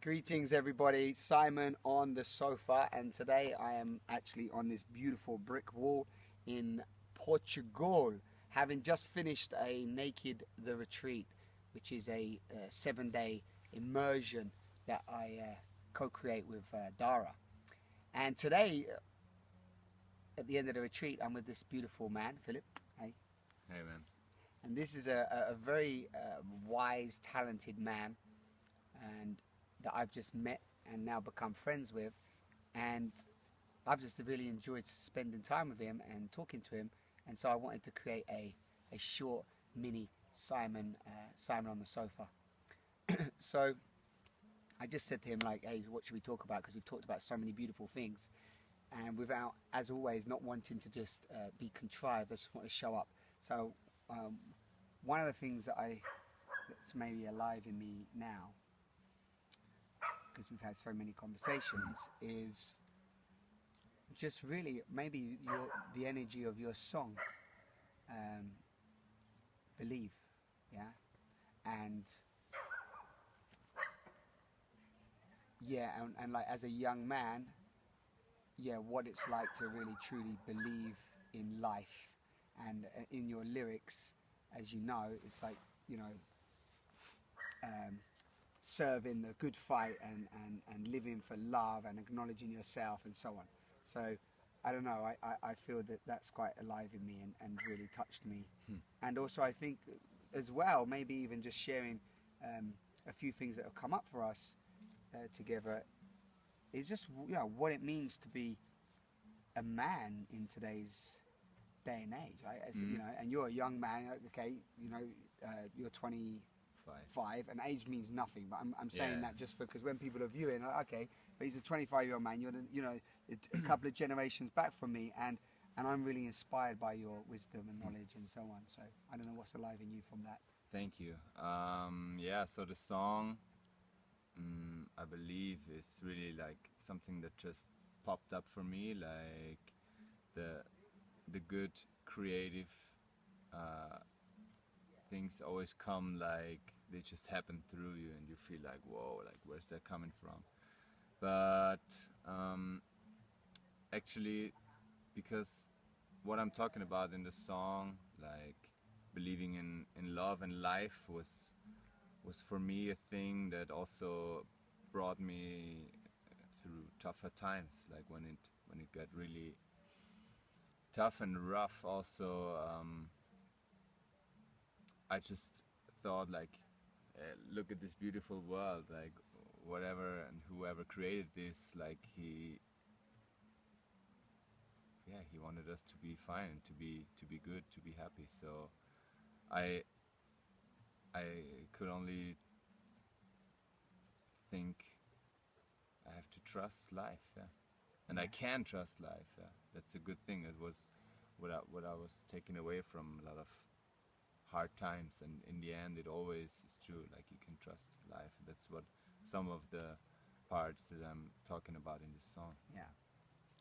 Greetings everybody, Simon on the sofa, and today I am actually on this beautiful brick wall in Portugal, having just finished a Naked the Retreat, which is a 7-day immersion that I co-create with Dara. And today, at the end of the retreat, I'm with this beautiful man, Philipp. Hey. Hey man. And this is a very wise, talented man, and that I've just met and now become friends with, and I've just really enjoyed spending time with him and talking to him, and so I wanted to create a short mini Simon on the sofa. So I just said to him, like, hey, what should we talk about, because we've talked about so many beautiful things, and without, as always, not wanting to just be contrived, I just want to show up. So one of the things that's maybe alive in me now, because we've had so many conversations, is just really maybe the energy of your song, Believe, yeah, and yeah, and like as a young man, yeah, what it's like to really truly believe in life, and in your lyrics, as you know, it's like, you know, serving the good fight and living for love and acknowledging yourself and so on. So I don't know, I feel that that's quite alive in me and really touched me. And also I think as well, maybe even just sharing a few things that have come up for us together is just, you know, what it means to be a man in today's day and age, right? As, you know, and you're a young man, okay, you know, you're 25, and age means nothing, but I'm saying that just because when people are viewing, like, okay, but he's a 25-year-old man, you're, you know, a couple of generations back from me, and I'm really inspired by your wisdom and knowledge and so on. So I don't know what's alive in you from that. Thank you. Yeah, so the song, I believe, is really like something that just popped up for me, like the good creative things always come, like they just happen through you and you feel like, whoa, like where's that coming from? But actually, because what I'm talking about in the song, like believing in love and life, was for me a thing that also brought me through tougher times, like when it got really tough and rough. Also, I just thought, like, look at this beautiful world, like whatever and whoever created this, like he wanted us to be fine, to be good, to be happy. So I could only think I have to trust life, and I can trust life. That's a good thing. It was what I was taken away from a lot of hard times, and in the end it always is true, like you can trust life. That's what some of the parts that I'm talking about in this song. Yeah.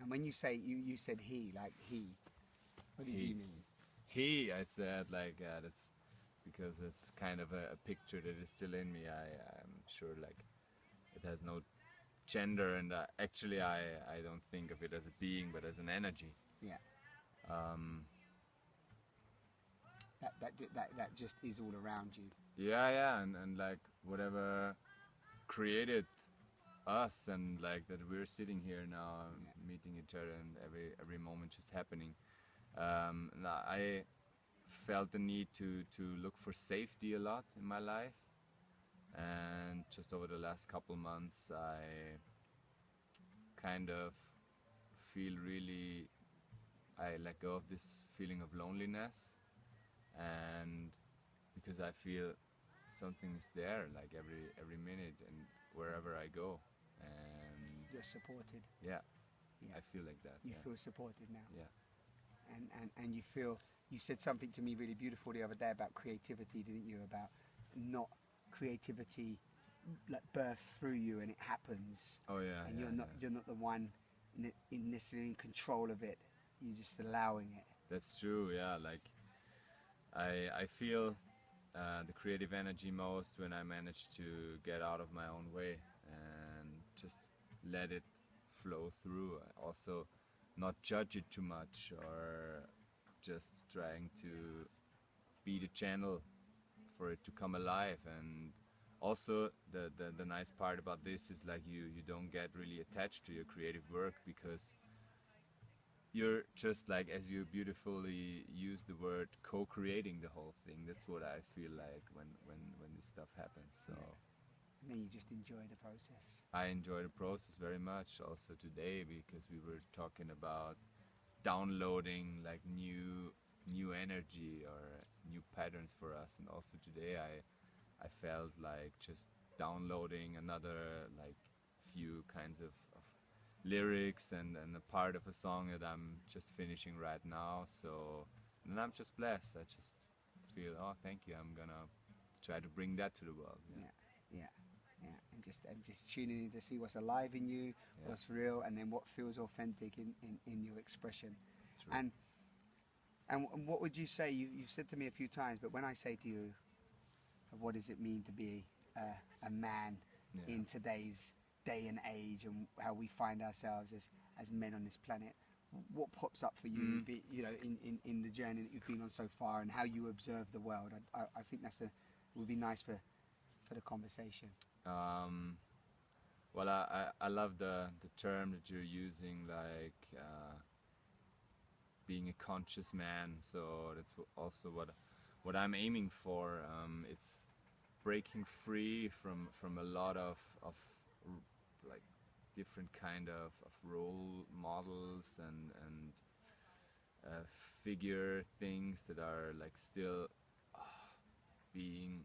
And when you say, you said he, like he, what did you mean? He, I said, like, that's because it's kind of a picture that is still in me. I'm sure, like, it has no gender, and actually I don't think of it as a being but as an energy. Yeah. That just is all around you. Yeah, and like whatever created us, and like that we're sitting here now, meeting each other, and every moment just happening. And I felt the need to look for safety a lot in my life, and just over the last couple months I kind of feel really, I let go of this feeling of loneliness, and because I feel something is there, like every minute and wherever I go, and You're supported. yeah. I feel like that. You feel supported now. Yeah. And you feel, you said something to me really beautiful the other day about creativity, didn't you? About not creativity like birth through you and it happens. Oh yeah. And you're not the one necessarily in control of it. You're just allowing it. That's true. Yeah. Like I feel the creative energy most when I manage to get out of my own way just let it flow through. Also, not judge it too much, or just trying to be the channel for it to come alive. And also the nice part about this is like you don't get really attached to your creative work, because you're just like, as you beautifully use the word, co-creating the whole thing. That's what I feel like when this stuff happens. So And then you just enjoy the process. I enjoy the process very much also today, because we were talking about downloading like new energy or new patterns for us. And also today I felt like just downloading another like few kinds of lyrics and a part of a song that I'm just finishing right now. So, and I'm just blessed. I just feel, oh, thank you. I'm gonna try to bring that to the world. Yeah, yeah, yeah. And just tuning in to see what's alive in you, what's real, and then what feels authentic in your expression. True. And what would you say? You've said to me a few times, but when I say to you, what does it mean to be a man in today's day and age, and how we find ourselves as men on this planet? What pops up for you, in the journey that you've been on so far, and how you observe the world? I think would be nice for the conversation. Well, I love the term that you're using, like being a conscious man. So that's also what I'm aiming for. It's breaking free from a lot of like different kind of role models and figure things that are like still being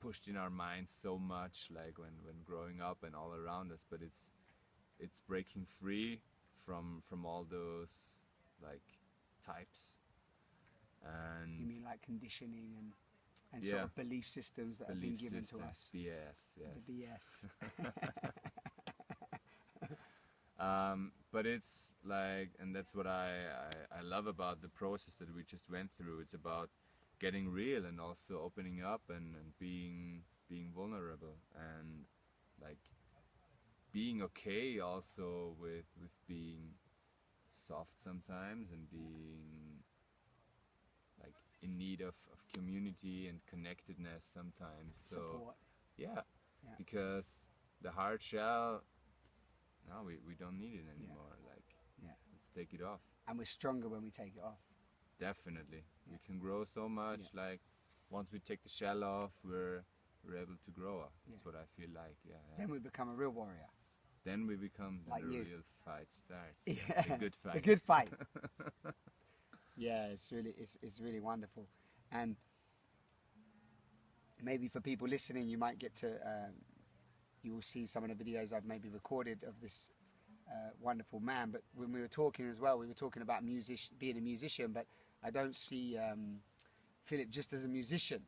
pushed in our minds so much, like when growing up and all around us. But it's breaking free from all those like types. And You mean like conditioning and sort of belief systems that have been given to us? BS, yes. The BS. But it's like, and that's what I love about the process that we just went through. It's about getting real and also opening up and being vulnerable, and like being okay also with being soft sometimes, and being like in need of community and connectedness sometimes. So Support. yeah, because the hard shell, no, we don't need it anymore. Like, let's take it off. And we're stronger when we take it off. Definitely. We can grow so much. Like, once we take the shell off, we're able to grow up. That's what I feel like. Yeah. Then we become a real warrior. Then we become, like the you. real fight starts. Yeah. The good fight. The good fight. Yeah, it's really wonderful. And maybe for people listening, you might get to you will see some of the videos I've maybe recorded of this wonderful man. But when we were talking as well, we were talking about being a musician, but I don't see Philipp just as a musician.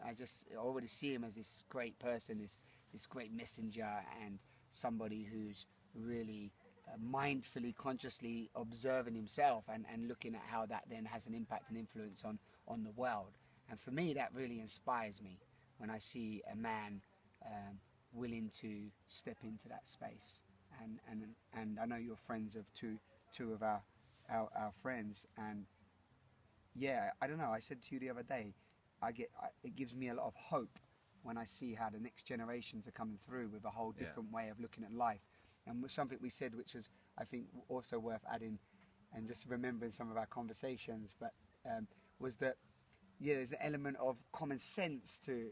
I already see him as this great person, this great messenger, and somebody who's really mindfully, consciously observing himself and looking at how that then has an impact and influence on the world. And for me, that really inspires me when I see a man willing to step into that space. And I know you're friends of two of our friends, and yeah, I don't know, I said to you the other day, it gives me a lot of hope when I see how the next generations are coming through with a whole different way of looking at life. And something we said, which was, I think, also worth adding and just remembering some of our conversations, but was that there's an element of common sense to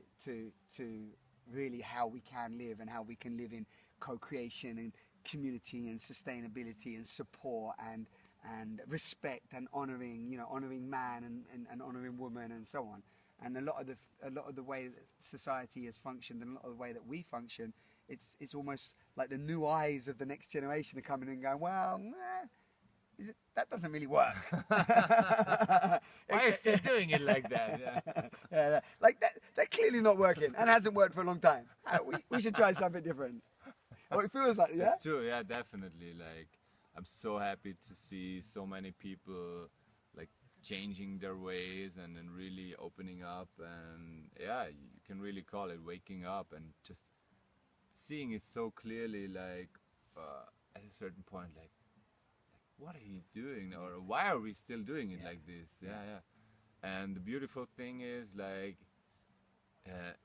really how we can live, and how we can live in co-creation and community and sustainability and support and respect and honoring man and honoring woman and so on. And a lot of the way that society has functioned, and a lot of the way that we function, it's almost like the new eyes of the next generation are coming in and going, well, that doesn't really work. Why is he doing it like that? Yeah, like that's clearly not working, and hasn't worked for a long time. We should try something different. Or it feels like, yeah? It's true, yeah, definitely. Like, I'm so happy to see so many people like changing their ways and really opening up, and yeah, you can really call it waking up and just seeing it so clearly, like at a certain point, like what are you doing, or why are we still doing it like this? Yeah. And the beautiful thing is, like,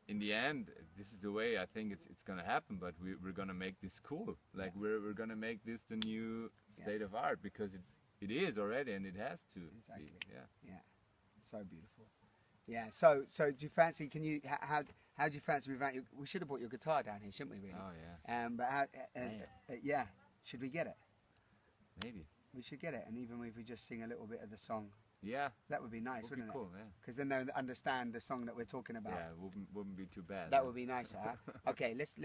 in the end, this is the way I think it's gonna happen. But we're gonna make this cool. Like we're gonna make this the new state of art, because it is already, and it has to Exactly. be. Yeah. So beautiful. Yeah. So do you fancy? Can you? How do you fancy moving out? We should have brought your guitar down here, shouldn't we? Really? Oh yeah. But how? Yeah. Should we get it? Maybe. We should get it, and even if we just sing a little bit of the song, Yeah. that would be nice, Would wouldn't be it? cool. Yeah. Because then they'll understand the song that we're talking about. Yeah. Wouldn't be too bad. That would be nicer. Huh? Okay, let's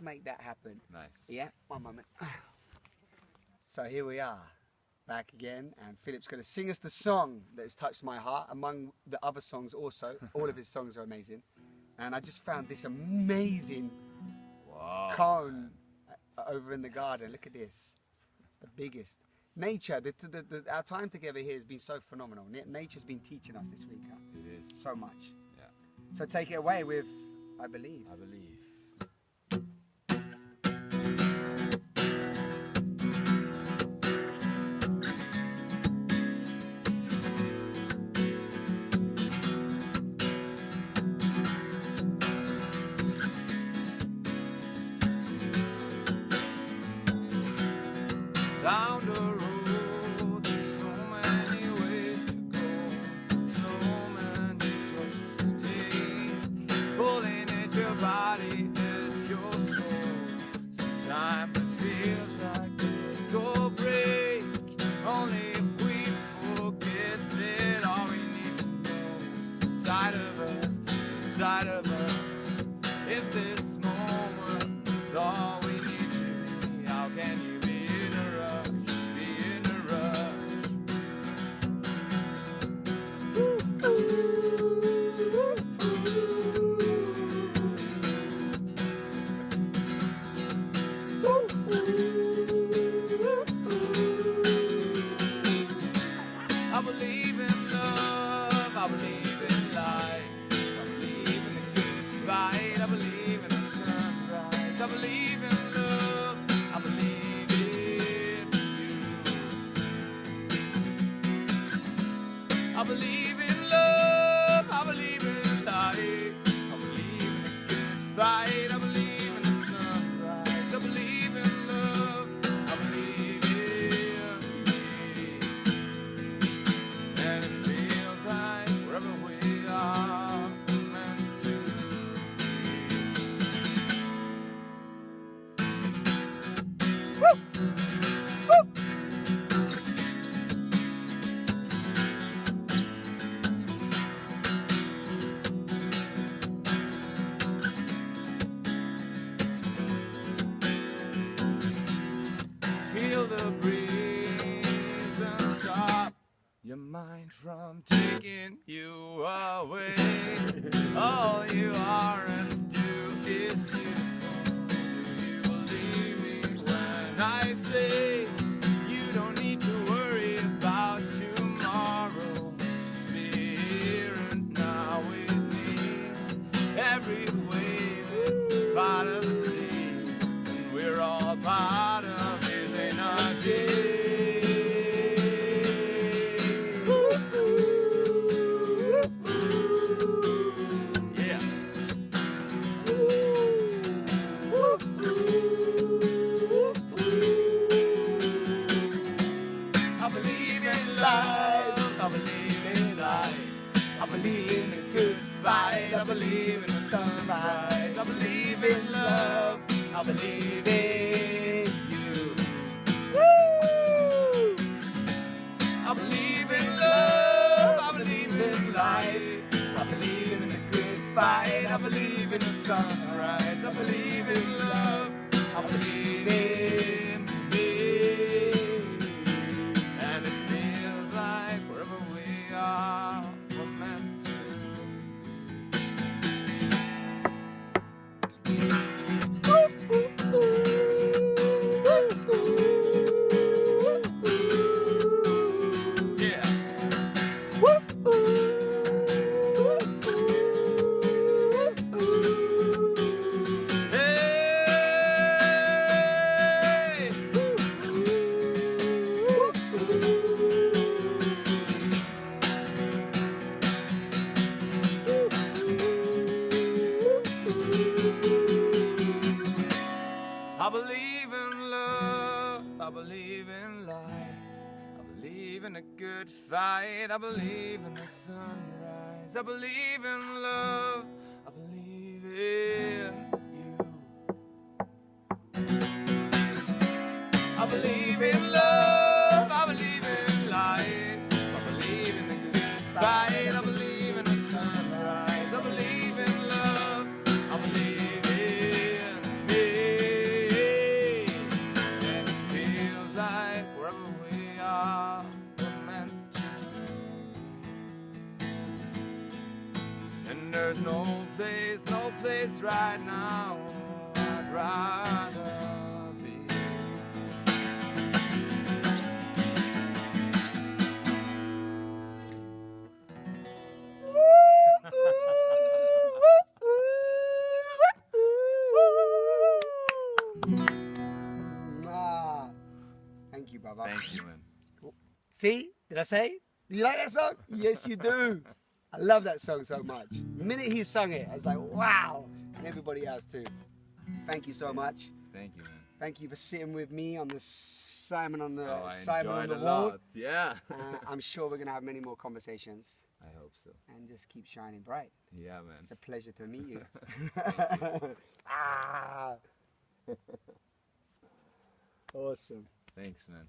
make that happen. Nice. Yeah, one moment. So here we are, back again, and Philip's going to sing us the song that has touched my heart, among the other songs also. All of his songs are amazing. And I just found this amazing Wow. cone over in the garden. Look at this. It's the biggest. Nature, our time together here has been so phenomenal. Nature's been teaching us this week, huh? It is. So much. Yeah. So take it away with I Believe. I believe. Down the road, there's so many ways to go, so many choices to take. Pulling at your body, at your soul. Sometimes it feels like a go break. Only if we forget that all we need to know is inside of us, inside of us. If this moment is all we need to be, how can you be in a rush, be in a rush? I believe in love, I believe in life, I believe in the good fight, I believe in the sunrise, I believe in love, I believe in you. I believe in love, I believe in life, I believe in the good fight, I believe in the sunrise, I believe in love, I believe in me. And it feels like wherever we are, we're meant to feel the breeze and stop your mind from taking you away. All you are and do is beautiful. Do you believe me when I say you don't need to worry about tomorrow? Just be here and now with me. Every wave is a part of the sea, and we're all part of his energy. Yeah. I believe in love, I believe in life, I believe in a good fight, I believe in the sunrise, I believe in love, I believe in you. Woo! I believe in love, I believe in life, I believe in a good fight, I believe in the sunrise, I believe in love, I believe in me. And it feels like wherever we are, we're meant to. Yeah. I believe in love, I believe in life, I believe in a good fight, I believe in the sunrise, I believe in love, I believe in you. I believe in love, I believe in life, I believe in the good fight, I believe in the sunrise, I believe in love, I believe in me. And it feels like wherever we are, we're meant to be. And there's no place right now I'd rather be. Ah, thank you, brother. Thank you, man. See? Did I say? Do you like that song? Yes, you do. I love that song so much. The minute he sung it, I was like, wow. And everybody else too. Thank you so much. Thank you, man. Thank you for sitting with me on the Simon on the I Simon on enjoyed the a Wall. lot. Yeah. I'm sure we're gonna have many more conversations I hope so. and just keep shining bright. Yeah, man. It's a pleasure to meet you. Thank you. Ah. Awesome. Thanks, man.